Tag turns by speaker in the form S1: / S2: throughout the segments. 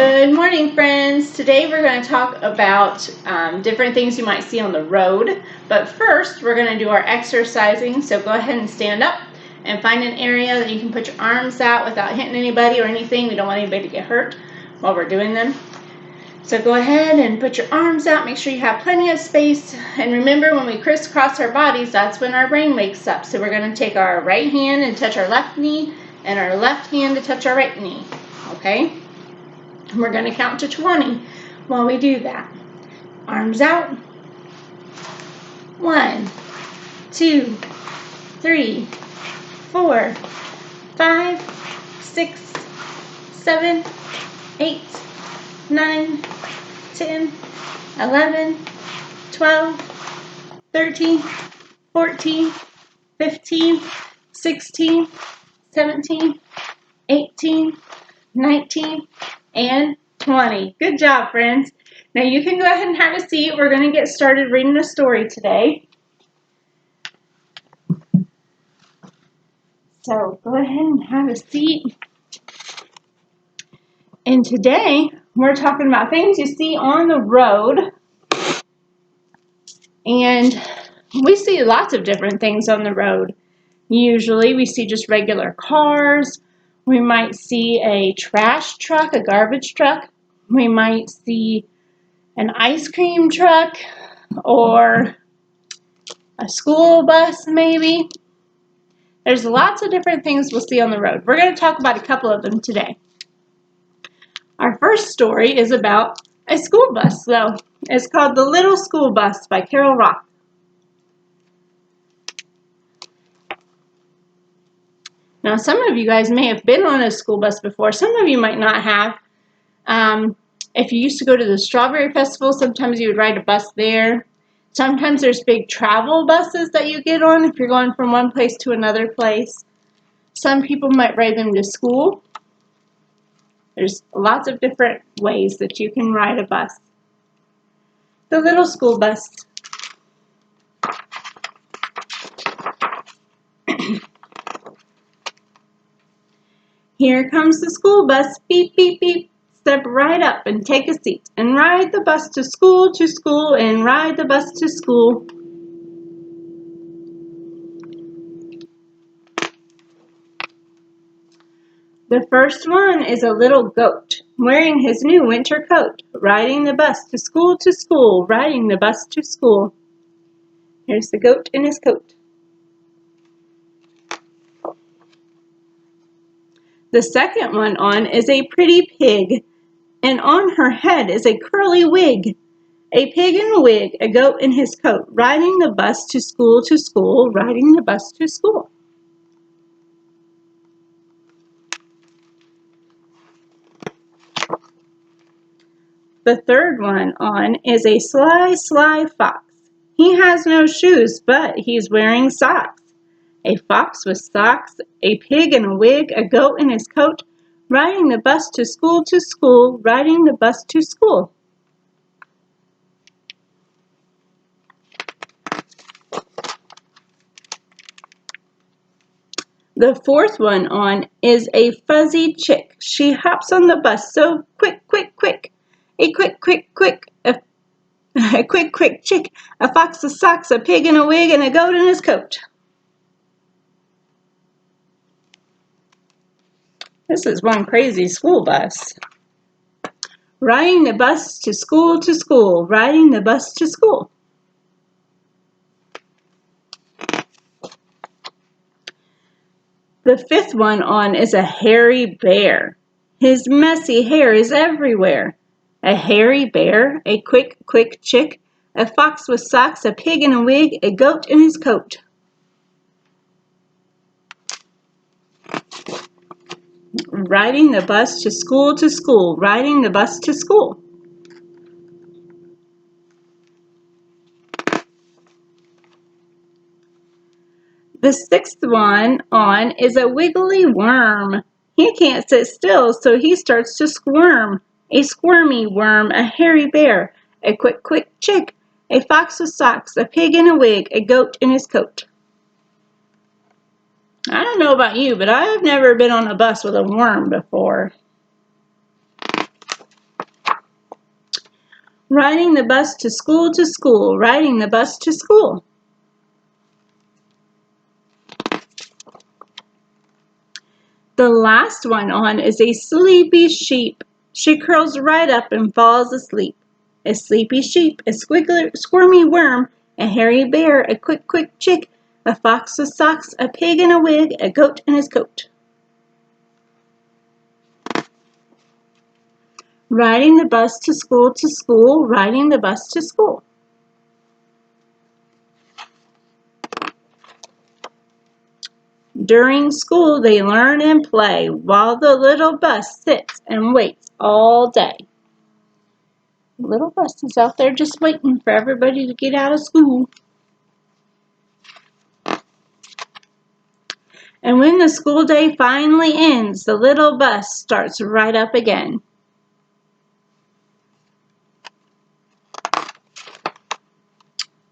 S1: Good morning, friends. Today we're going to talk about different things you might see on the road. But first, we're going to do our exercising. So go ahead and stand up and find an area that you can put your arms out without hitting anybody or anything. We don't want anybody to get hurt while we're doing them. So go ahead and put your arms out. Make sure you have plenty of space. And remember, when we crisscross our bodies, that's when our brain wakes up. So we're going to take our right hand and touch our left knee and our left hand to touch our right knee. Okay? We're going to count to 20 while we do that. Arms out. 1, 2, 3, 4, 5, 6, 7, 8, 9, 10, 11, 12, 13, 14, 15, 16, 17, 18, 19, and 20. Good job, friends. Now you can go ahead and have a seat. We're going to get started reading a story today. So go ahead and have a seat. And today we're talking about things you see on the road. And we see lots of different things on the road. Usually we see just regular cars. We might see a trash truck, a garbage truck. We might see an ice cream truck or a school bus maybe. There's lots of different things we'll see on the road. We're going to talk about a couple of them today. Our first story is about a school bus, though. It's called The Little School Bus by Carol Rock. Now, some of you guys may have been on a school bus before. Some of you might not have. If you used to go to the Strawberry Festival, sometimes you would ride a bus there. Sometimes there's big travel buses that you get on if you're going from one place to another place. Some people might ride them to school. There's lots of different ways that you can ride a bus. The Little School Bus. Here comes the school bus. Beep, beep, beep. Step right up and take a seat and ride the bus to school, and ride the bus to school. The first one is a little goat wearing his new winter coat, riding the bus to school, riding the bus to school. Here's the goat in his coat. The second one on is a pretty pig, and on her head is a curly wig. A pig in a wig, a goat in his coat, riding the bus to school, riding the bus to school. The third one on is a sly fox. He has no shoes, but he's wearing socks. A fox with socks, a pig in a wig, a goat in his coat, riding the bus to school, riding the bus to school. The fourth one on is a fuzzy chick. She hops on the bus so quick, quick, quick. A quick, quick, quick. A quick, quick chick. A fox with socks, a pig in a wig, and a goat in his coat. This is one crazy school bus. Riding the bus to school, riding the bus to school. The fifth one on is a hairy bear. His messy hair is everywhere. A hairy bear, a quick, quick chick, a fox with socks, a pig in a wig, a goat in his coat. Riding the bus to school, riding the bus to school. The sixth one on is a wiggly worm. He can't sit still, so he starts to squirm. A squirmy worm, a hairy bear, a quick, quick chick, a fox with socks, a pig in a wig, a goat in his coat. I don't know about you, but I've never been on a bus with a worm before. Riding the bus to school, riding the bus to school. The last one on is a sleepy sheep. She curls right up and falls asleep. A sleepy sheep, a squirmy worm, a hairy bear, a quick chick, a fox with socks, a pig in a wig, a goat in his coat. Riding the bus to school, riding the bus to school. During school they learn and play, while the little bus sits and waits all day. The little bus is out there just waiting for everybody to get out of school. And when the school day finally ends, the little bus starts right up again.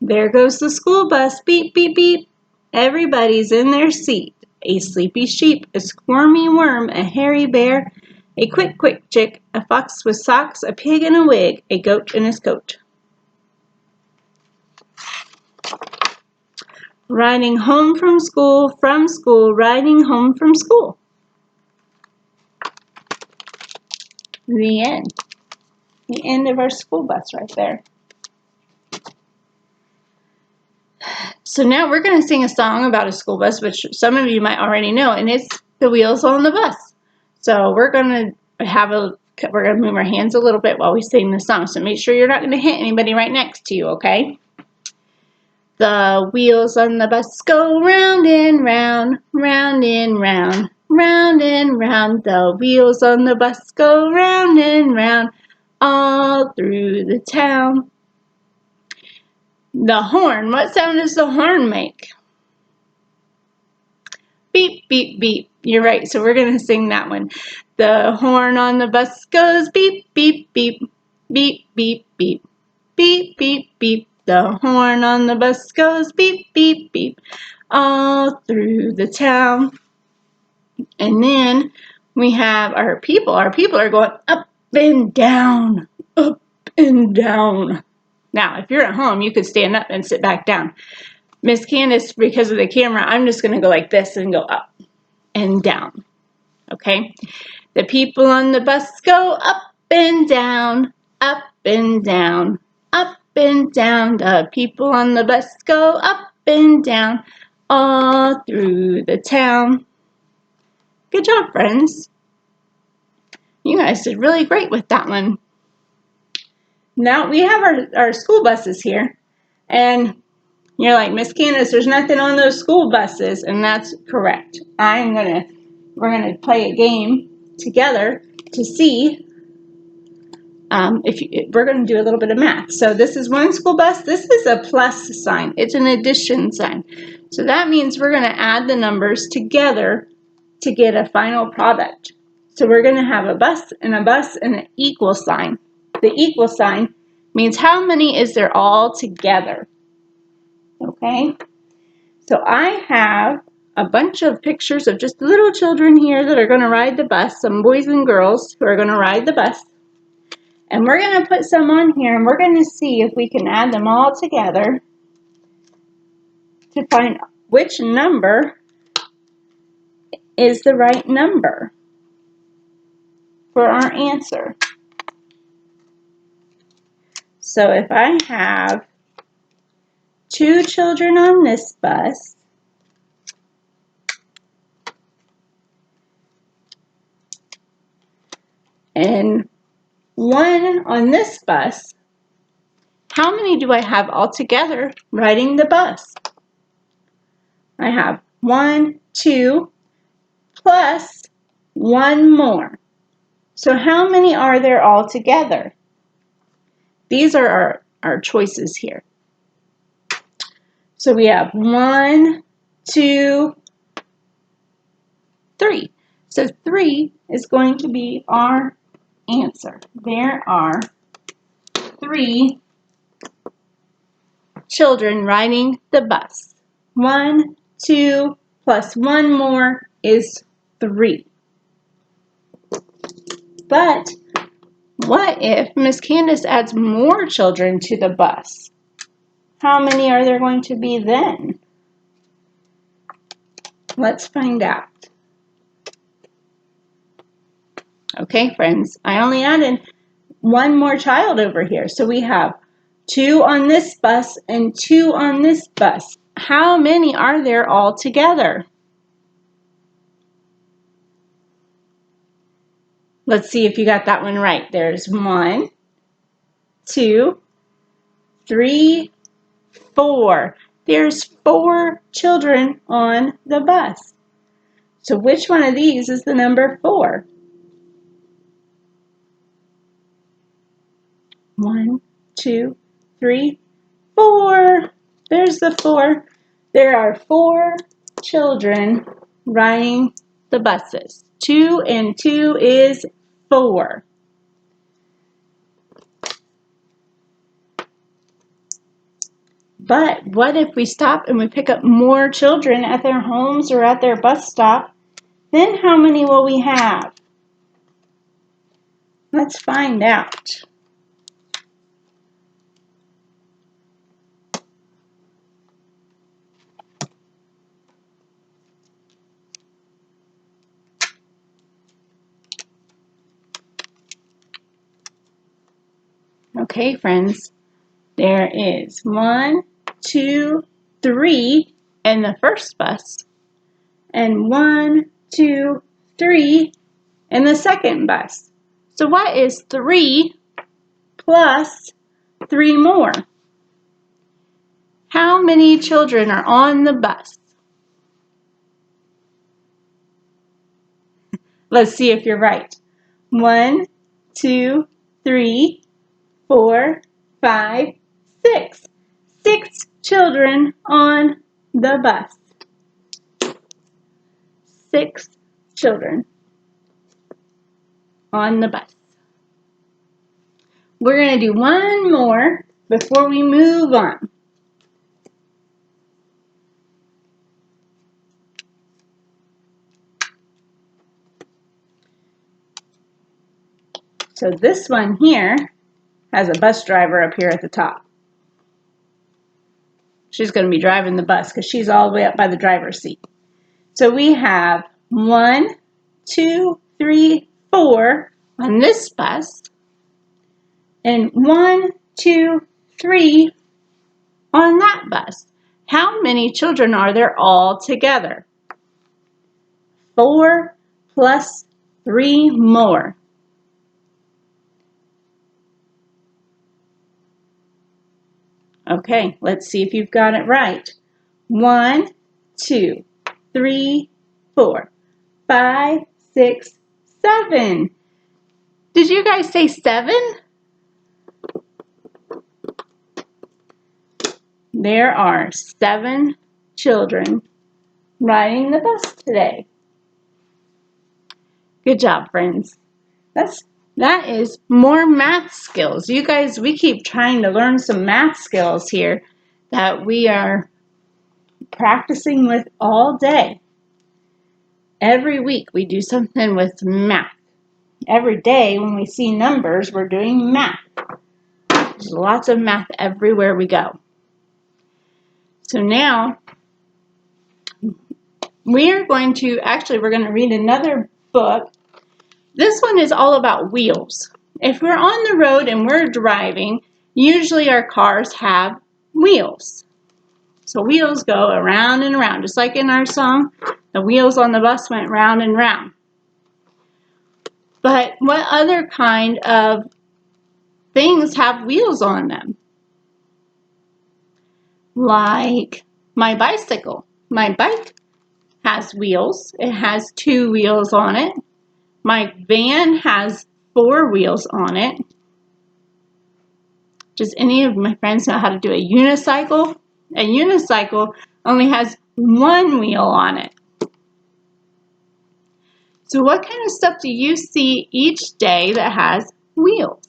S1: There goes the school bus, beep, beep, beep. Everybody's in their seat. A sleepy sheep, a squirmy worm, a hairy bear, a quick chick, a fox with socks, a pig in a wig, a goat in his coat. Riding home from school, riding home from school. The end. The end of our school bus right there. So now we're going to sing a song about a school bus, which some of you might already know, and it's The Wheels on the Bus. So we're going to move our hands a little bit while we sing the song. So make sure you're not going to hit anybody right next to you, okay? The wheels on the bus go round and round, round and round, round and round. The wheels on the bus go round and round, all through the town. The horn, what sound does the horn make? Beep, beep, beep. You're right, so we're going to sing that one. The horn on the bus goes beep, beep, beep, beep, beep, beep, beep, beep, beep. The horn on the bus goes beep, beep, beep, all through the town. And then we have our people. Our people are going up and down, up and down. Now, if you're at home, you could stand up and sit back down. Miss Candice, because of the camera, I'm just going to go like this and go up and down. Okay? The people on the bus go up and down, up and down, up and down. The people on the bus go up and down, all through the town. Good job, friends. You guys did really great with that one. Now we have our school buses here, and you're like, Miss Candice, there's nothing on those school buses, and that's correct. We're gonna play a game together to see we're going to do a little bit of math. So this is one school bus. This is a plus sign. It's an addition sign. So that means we're going to add the numbers together to get a final product. So we're going to have a bus and an equal sign. The equal sign means how many is there all together. Okay? So I have a bunch of pictures of just little children here that are going to ride the bus, some boys and girls who are going to ride the bus. And we're going to put some on here, and we're going to see if we can add them all together to find which number is the right number for our answer. So if I have 2 children on this bus, and 1 on this bus, how many do I have all together riding the bus? I have 1, 2, plus 1 more. So how many are there all together? These are our choices here. So we have 1, 2, 3. So 3 is going to be our answer. There are 3 children riding the bus. 1, 2, plus 1 more is 3. But What if Miss Candice adds more children to the bus? How many are there going to be then? Let's find out. Okay, friends, I only added one more child over here. So we have 2 on this bus and 2 on this bus. How many are there all together? Let's see if you got that one right. There's 1, 2, 3, 4. There's 4 children on the bus. So which one of these is the number 4? 1, 2, 3, 4. There's the 4. There are 4 children riding the buses. 2 and 2 is 4. But what if we stop and we pick up more children at their homes or at their bus stop? Then how many will we have? Let's find out. Okay, friends, there is 1, 2, 3 in the first bus, and 1, 2, 3 in the second bus. So what is 3 plus 3 more? How many children are on the bus? Let's see if you're right. 1, 2, 3, 4, 5, 6. 6 children on the bus. 6 children on the bus. We're going to do one more before we move on. So this one here has a bus driver up here at the top. She's going to be driving the bus because she's all the way up by the driver's seat. So we have 1, 2, 3, 4 on this bus, and 1, 2, 3 on that bus. How many children are there all together? 4 plus 3 more. Okay, let's see if you've got it right. 1, 2, 3, 4, 5, 6, 7. Did you guys say 7? There are 7 children riding the bus today. Good job, friends. That is more math skills. You guys, we keep trying to learn some math skills here that we are practicing with all day. Every week we do something with math. Every day when we see numbers, we're doing math. There's lots of math everywhere we go. So now we're going to read another book. This one is all about wheels. If we're on the road and we're driving, usually our cars have wheels. So wheels go around and around, just like in our song, the wheels on the bus went round and round. But what other kind of things have wheels on them? Like my bicycle. My bike has wheels. It has 2 wheels on it. My van has 4 wheels on it. Does any of my friends know how to do a unicycle? A unicycle only has 1 wheel on it. So what kind of stuff do you see each day that has wheels?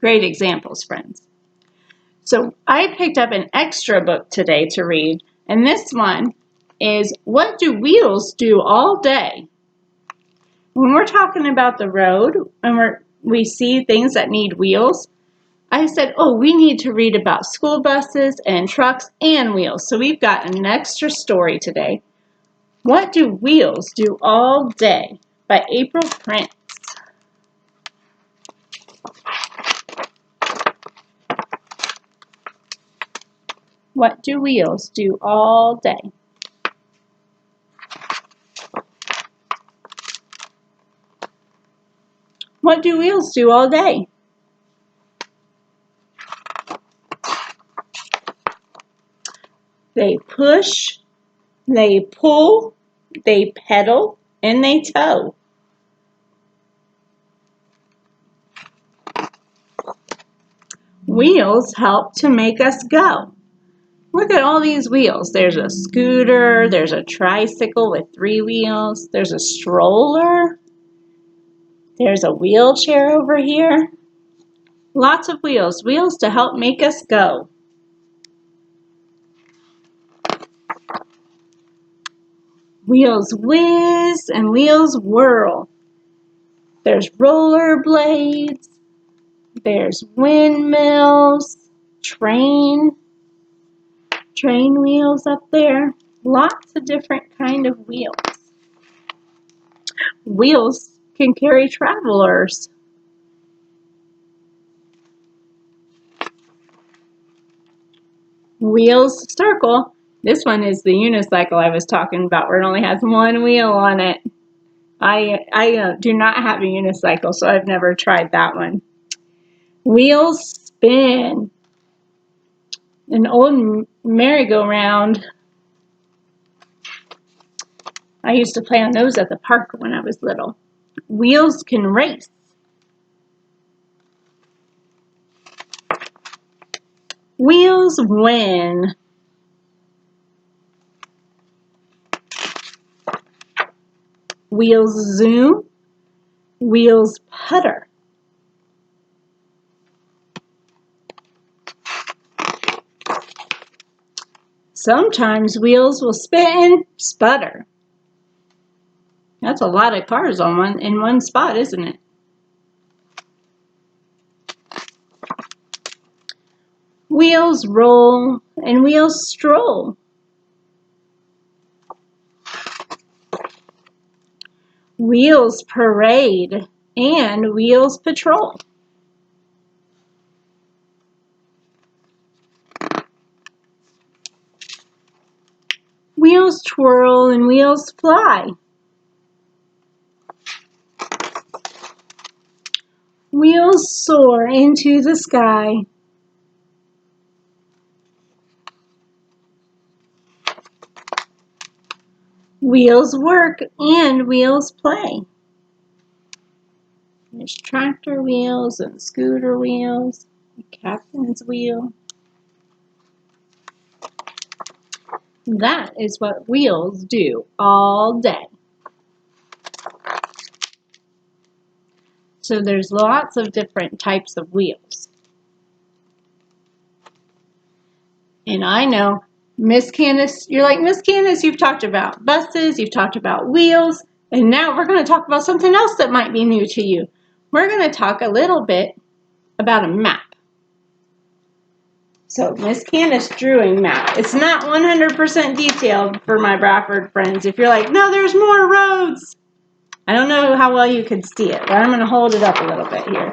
S1: Great examples, friends. So I picked up an extra book today to read, and this one is, what do wheels do all day? When we're talking about the road and we see things that need wheels, I said, oh, we need to read about school buses and trucks and wheels. So we've got an extra story today. What do wheels do all day? By April Prince. What do wheels do all day? What do wheels do all day? They push, they pull, they pedal, and they tow. Wheels help to make us go. Look at all these wheels. There's a scooter, there's a tricycle with 3 wheels, there's a stroller, there's a wheelchair over here. Lots of wheels, wheels to help make us go. Wheels whiz and wheels whirl. There's roller blades, there's windmills, train wheels up there. Lots of different kind of wheels. Wheels can carry travelers. Wheels circle. This one is the unicycle I was talking about, where it only has 1 wheel on it. I do not have a unicycle, so I've never tried that one. Wheels spin. An old merry-go-round. I used to play on those at the park when I was little. Wheels can race. Wheels win. Wheels zoom. Wheels putter. Sometimes wheels will spin and sputter. That's a lot of cars in one spot, isn't it? Wheels roll and wheels stroll. Wheels parade and wheels patrol. Wheels twirl and wheels fly. Wheels soar into the sky. Wheels work and wheels play. There's tractor wheels and scooter wheels, captain's wheel. That is what wheels do all day. So there's lots of different types of wheels. And I know, Miss Candice, you're like, Miss Candice, you've talked about buses, you've talked about wheels, and now we're going to talk about something else that might be new to you. We're going to talk a little bit about a map. So Miss Candice drew a map. It's not 100% detailed for my Bradford friends. If you're like, no, there's more roads. I don't know how well you can see it, but I'm going to hold it up a little bit here.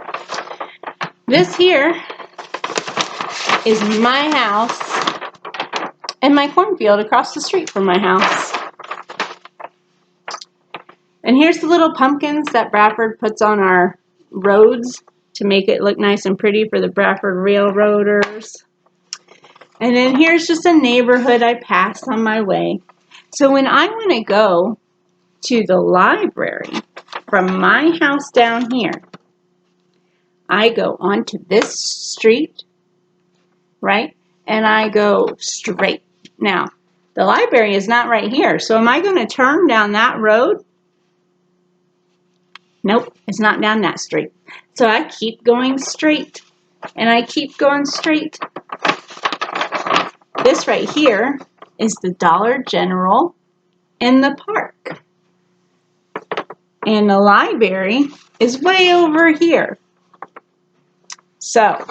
S1: This here is my house and my cornfield across the street from my house. And here's the little pumpkins that Bradford puts on our roads to make it look nice and pretty for the Bradford Railroaders. And then here's just a neighborhood I pass on my way. So when I want to go to the library from my house down here, I go onto this street, right? And I go straight. Now, the library is not right here. So am I going to turn down that road? Nope, it's not down that street. So I keep going straight, and I keep going straight. This right here is the Dollar General in the park. And the library is way over here. So,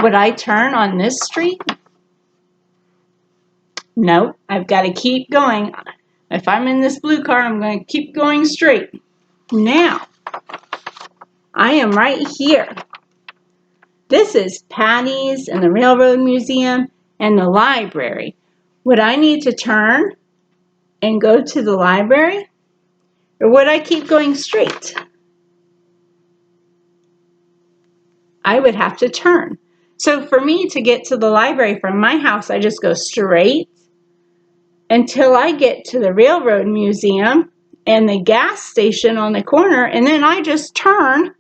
S1: would I turn on this street? No, I've got to keep going. If I'm in this blue car, I'm going to keep going straight. Now, I am right here. This is Patty's and the Railroad Museum and the library. Would I need to turn and go to the library? Or would I keep going straight? I would have to turn. So for me to get to the library from my house, I just go straight until I get to the Railroad Museum and the gas station on the corner, and then I just turn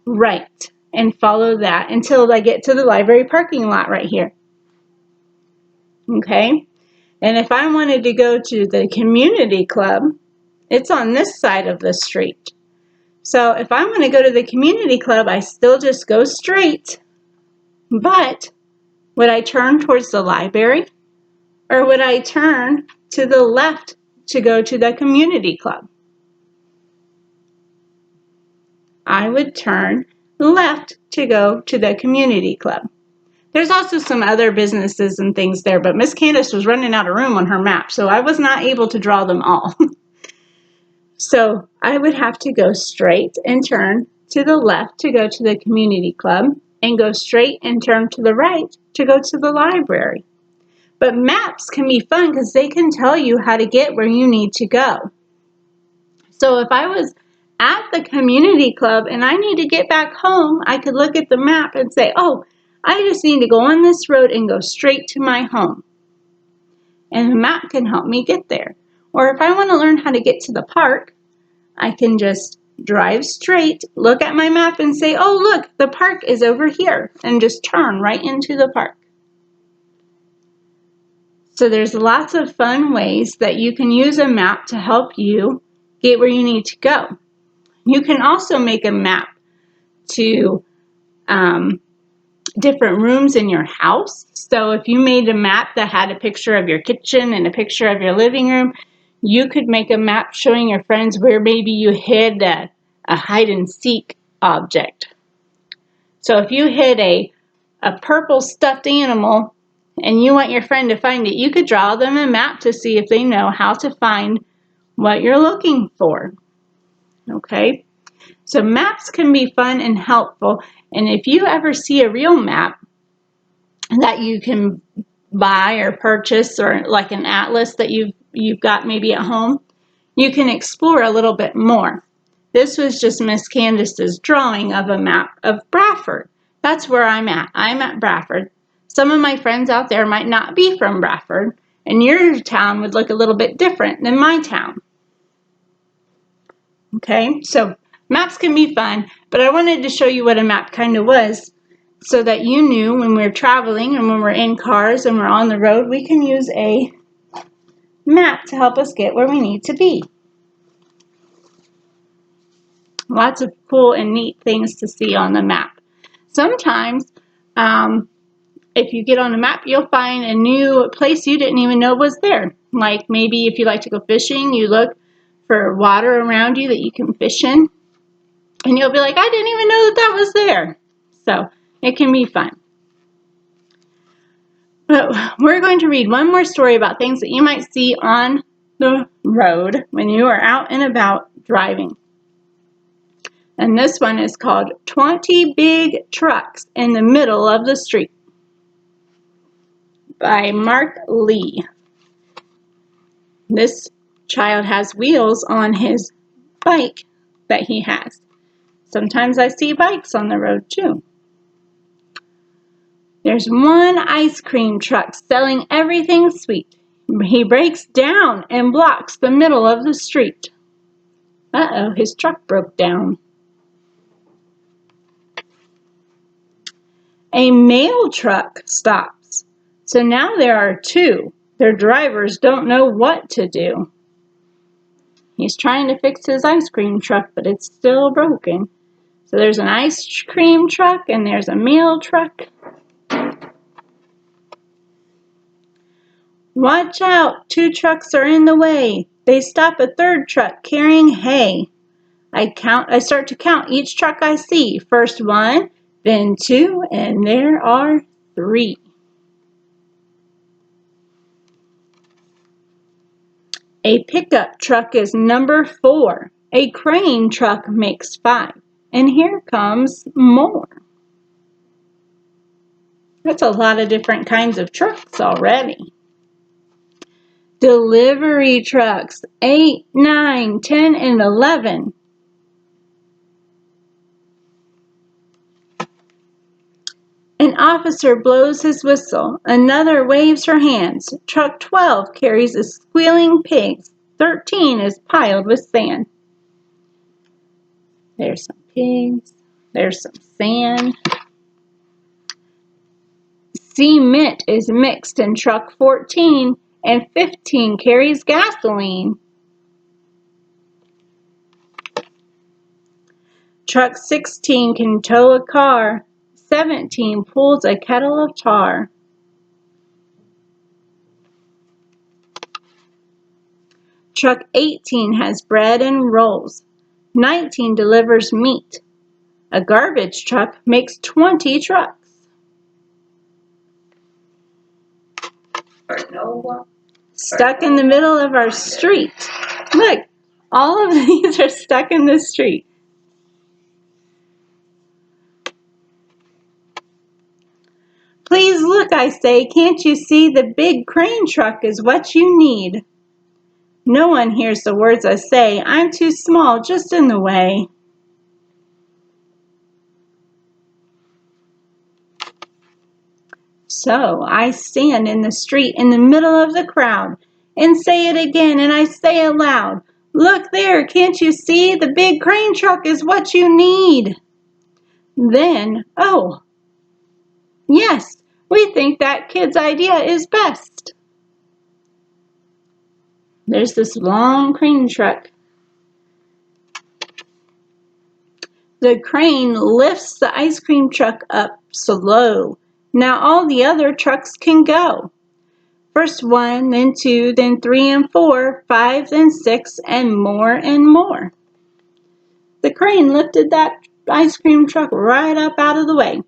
S1: right and follow that until I get to the library parking lot right here. Okay? And if I wanted to go to the community club, it's on this side of the street. So if I want to go to the community club, I still just go straight. But would I turn towards the library? Or would I turn to the left to go to the community club? I would turn left to go to the community club. There's also some other businesses and things there, but Miss Candice was running out of room on her map, so I was not able to draw them all. So I would have to go straight and turn to the left to go to the community club, and go straight and turn to the right to go to the library. But maps can be fun because they can tell you how to get where you need to go. So if I was at the community club and I need to get back home, I could look at the map and say, oh, I just need to go on this road and go straight to my home. And the map can help me get there. Or if I want to learn how to get to the park, I can just drive straight, look at my map and say, oh, look, the park is over here, and just turn right into the park. So there's lots of fun ways that you can use a map to help you get where you need to go. You can also make a map to different rooms in your house. So if you made a map that had a picture of your kitchen and a picture of your living room, you could make a map showing your friends where maybe you hid a hide and seek object. So if you hid a purple stuffed animal and you want your friend to find it, you could draw them a map to see if they know how to find what you're looking for. Okay? So maps can be fun and helpful, and if you ever see a real map that you can buy or purchase, or like an atlas that you've got maybe at home, you can explore a little bit more. This was just Miss Candice's drawing of a map of Bradford. That's where I'm at. I'm at Bradford. Some of my friends out there might not be from Bradford, and your town would look a little bit different than my town. Okay, so maps can be fun, but I wanted to show you what a map kind of was so that you knew when we're traveling and when we're in cars and we're on the road, we can use a map to help us get where we need to be. Lots of cool and neat things to see on the map. Sometimes, if you get on a map, you'll find a new place you didn't even know was there. Like maybe if you like to go fishing, you look for water around you that you can fish in. And you'll be like, I didn't even know that that was there. So it can be fun. But we're going to read one more story about things that you might see on the road when you are out and about driving. And this one is called 20 Big Trucks in the Middle of the Street by Mark Lee. This child has wheels on his bike that he has. Sometimes I see bikes on the road too. There's one ice cream truck selling everything sweet. He breaks down and blocks the middle of the street. Uh-oh, his truck broke down. A mail truck stops. So now there are two. Their drivers don't know what to do. He's trying to fix his ice cream truck, but it's still broken. So there's an ice cream truck and there's a mail truck. Watch out, 2 trucks are in the way. They stop a 3rd truck carrying hay. I start to count each truck I see. First 1, then 2, and there are 3. A pickup truck is number 4. A crane truck makes 5. And here comes more. That's a lot of different kinds of trucks already. Delivery trucks, 8, 9, 10, and 11. An officer blows his whistle. Another waves her hands. Truck 12 carries a squealing pig. 13 is piled with sand. There's some pigs. There's some sand. Cement is mixed in truck 14, and 15 carries gasoline. Truck 16 can tow a car. 17 pulls a kettle of tar. Truck 18 has bread and rolls. 19 delivers meat. A garbage truck makes 20 trucks. Stuck in the middle of our street. Look, all of these are stuck in the street. Please look, I say, can't you see the big crane truck is what you need? No one hears the words I say. I'm too small, just in the way. So I stand in the street in the middle of the crowd and say it again, and I say it loud. Look there, can't you see? The big crane truck is what you need. Then, oh, yes, we think that kid's idea is best. There's this long crane truck. The crane lifts the ice cream truck up slow. Now all the other trucks can go. First 1, then 2, then 3 and 4, 5, then 6, and more and more. The crane lifted that ice cream truck right up out of the way.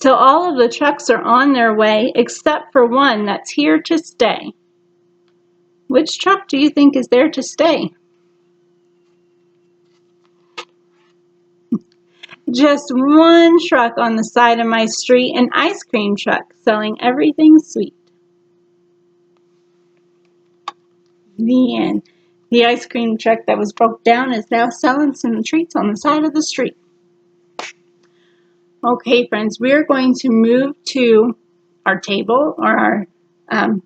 S1: So all of the trucks are on their way except for one that's here to stay. Which truck do you think is there to stay? Just one truck on the side of my street, an ice cream truck selling everything sweet. The end. The ice cream truck that was broke down is now selling some treats on the side of the street. Okay, friends, we are going to move to our table or our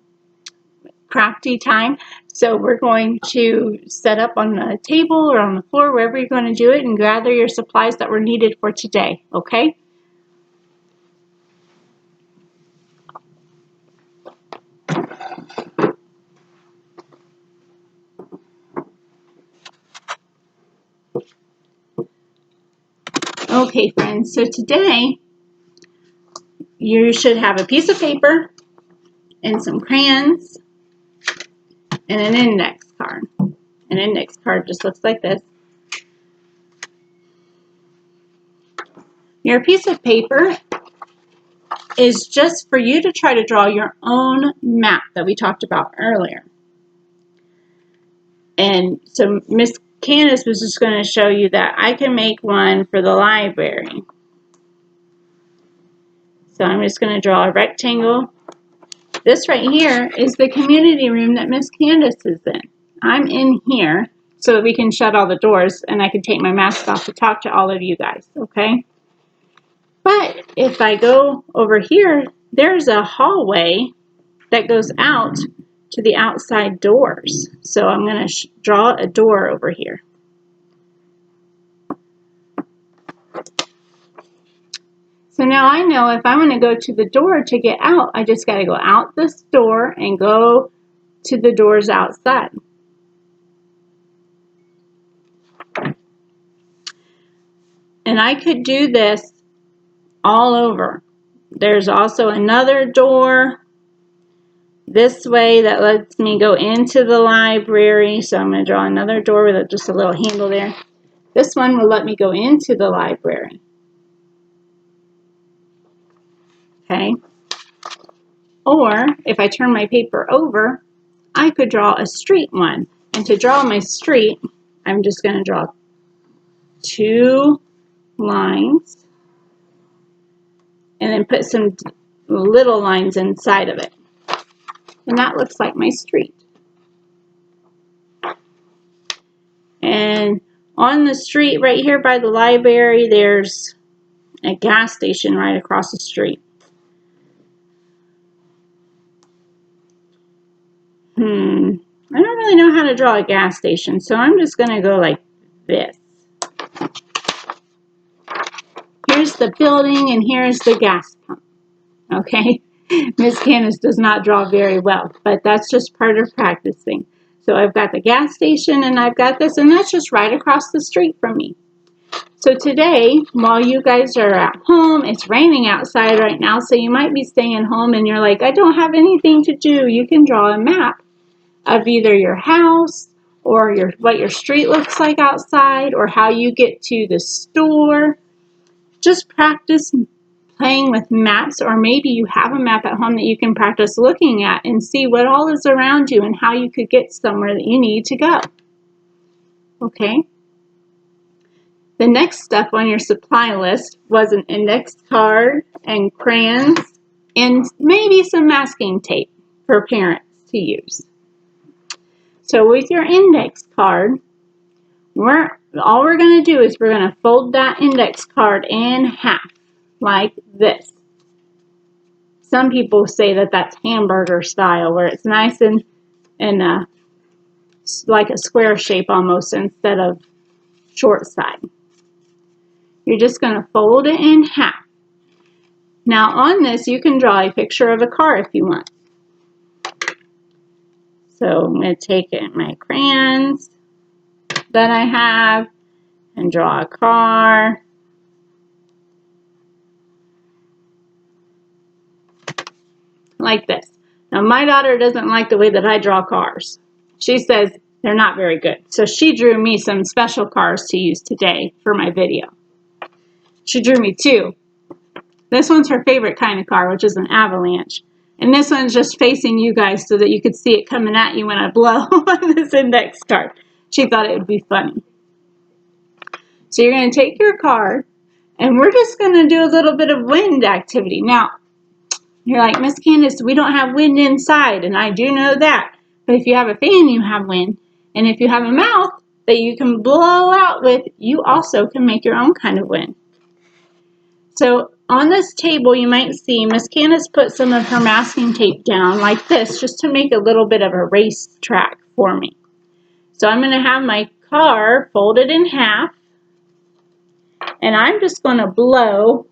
S1: crafty time. So we're going to set up on the table or on the floor, wherever you're going to do it, and gather your supplies that were needed for today, okay? Okay, friends, so today you should have a piece of paper and some crayons and an index card. An index card just looks like this. Your piece of paper is just for you to try to draw your own map that we talked about earlier. And so Miss Candice was just going to show you that I can make one for the library. So I'm just going to draw a rectangle. This right here is the community room that Miss Candice is in. I'm in here so that we can shut all the doors and I can take my mask off to talk to all of you guys, okay? But if I go over here, there's a hallway that goes out to the outside doors. So I'm going to draw a door over here. So now I know if I want to go to the door to get out, I just got to go out this door and go to the doors outside. And I could do this all over. There's also another door this way that lets me go into the library. So I'm going to draw another door with just a little handle there. This one will let me go into the library. Okay. Or if I turn my paper over, I could draw a street one. And to draw my street, I'm just going to draw 2 lines and then put some little lines inside of it. And that looks like my street. And on the street right here by the library, there's a gas station right across the street. I don't really know how to draw a gas station, so I'm just going to go like this. Here's the building and here's the gas pump. Okay? Miss Candice does not draw very well, but that's just part of practicing. So I've got the gas station and I've got this, and that's just right across the street from me. So today, while you guys are at home, it's raining outside right now, so you might be staying home and you're like, I don't have anything to do. You can draw a map of either your house or what your street looks like outside or how you get to the store. Just practice playing with maps, or maybe you have a map at home that you can practice looking at and see what all is around you and how you could get somewhere that you need to go. Okay? The next step on your supply list was an index card and crayons and maybe some masking tape for parents to use. So with your index card, all we're going to do is we're going to fold that index card in half, like this. Some people say that that's hamburger style, where it's nice and like a square shape almost instead of short side. You're just going to fold it in half. Now on this, you can draw a picture of a car if you want. So I'm going to take my crayons that I have and draw a car. Like this. Now my daughter doesn't like the way that I draw cars. She says they're not very good. So she drew me some special cars to use today for my video. She drew me 2. This one's her favorite kind of car, which is an avalanche. And this one's just facing you guys so that you could see it coming at you when I blow on this index card. She thought it would be funny. So you're going to take your card, and we're just going to do a little bit of wind activity. Now, you're like, Miss Candice, we don't have wind inside, and I do know that. But if you have a fan, you have wind. And if you have a mouth that you can blow out with, you also can make your own kind of wind. So on this table, you might see Miss Candice put some of her masking tape down like this, just to make a little bit of a race track for me. So I'm going to have my car folded in half, and I'm just going to blow.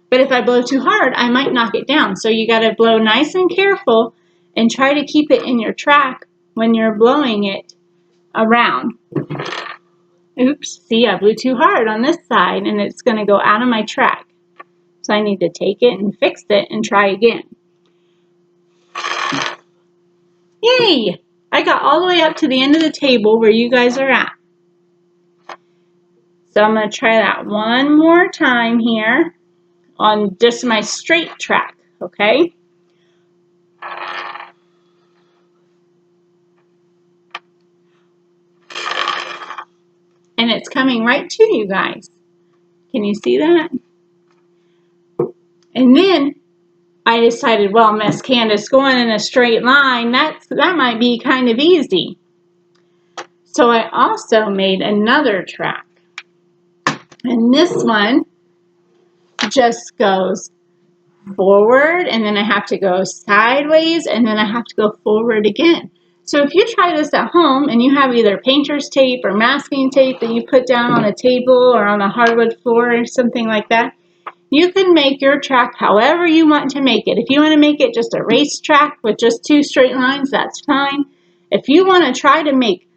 S1: But if I blow too hard, I might knock it down. So you got to blow nice and careful and try to keep it in your track when you're blowing it around. Oops, see, I blew too hard on this side and it's going to go out of my track. So I need to take it and fix it and try again. Yay! I got all the way up to the end of the table where you guys are at. So I'm going to try that one more time here on just my straight track, okay? And it's coming right to you guys. Can you see that? And then I decided, well, Miss Candice, going in a straight line, that might be kind of easy. So I also made another track. And this one just goes forward, and then I have to go sideways, and then I have to go forward again. So if you try this at home and you have either painter's tape or masking tape that you put down on a table or on a hardwood floor or something like that, you can make your track however you want to make it. If you want to make it just a race track with just 2 straight lines, that's fine. If you want to try to make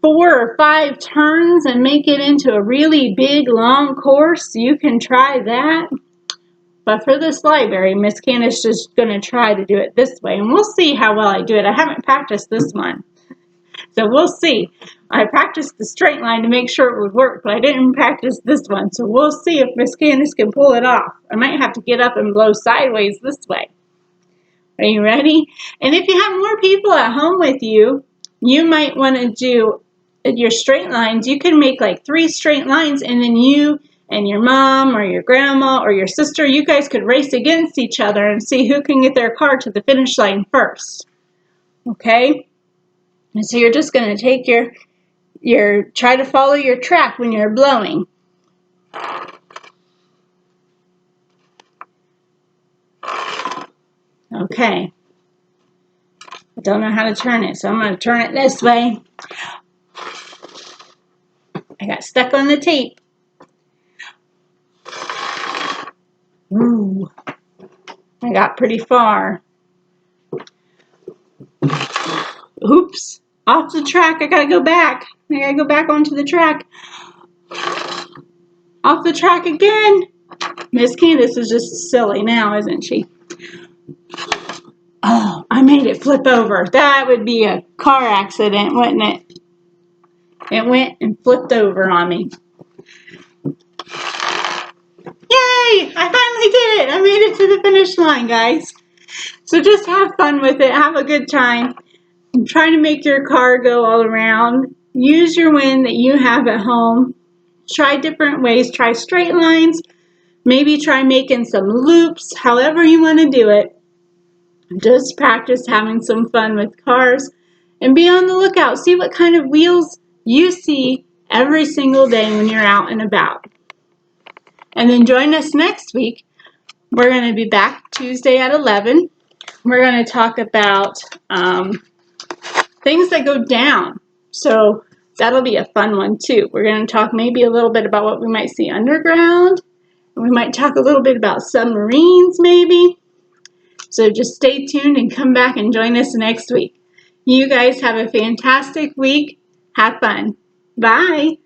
S1: 4 or 5 turns and make it into a really big, long course, you can try that. But for this library, Miss Candice is going to try to do it this way, and we'll see how well I do it. I haven't practiced this one, so we'll see. I practiced the straight line to make sure it would work, but I didn't practice this one, so we'll see if Miss Candice can pull it off. I might have to get up and blow sideways this way. Are you ready? And if you have more people at home with you, you might want to do your straight lines. You can make like 3 straight lines, and then you and your mom or your grandma or your sister, you guys could race against each other and see who can get their car to the finish line first. Okay? And so you're just going to take try to follow your track when you're blowing. Okay. I don't know how to turn it, so I'm going to turn it this way. I got stuck on the tape. Ooh. I got pretty far. Oops. Off the track. I gotta go back. I gotta go back onto the track. Off the track again. Miss Candice is just silly now, isn't she? Oh, I made it flip over. That would be a car accident, wouldn't it? It went and flipped over on me. Yay! I finally did it. I made it to the finish line, guys. So just have fun with it. Have a good time. I'm trying to make your car go all around. Use your wind that you have at home. Try different ways. Try straight lines. Maybe try making some loops. However you want to do it. Just practice having some fun with cars. And be on the lookout. See what kind of wheels you see every single day when you're out and about. And then join us next week. We're going to be back Tuesday at 11. We're going to talk about things that go down. So that'll be a fun one too. We're going to talk maybe a little bit about what we might see underground. We might talk a little bit about submarines maybe. So just stay tuned and come back and join us next week. You guys have a fantastic week. Have fun. Bye.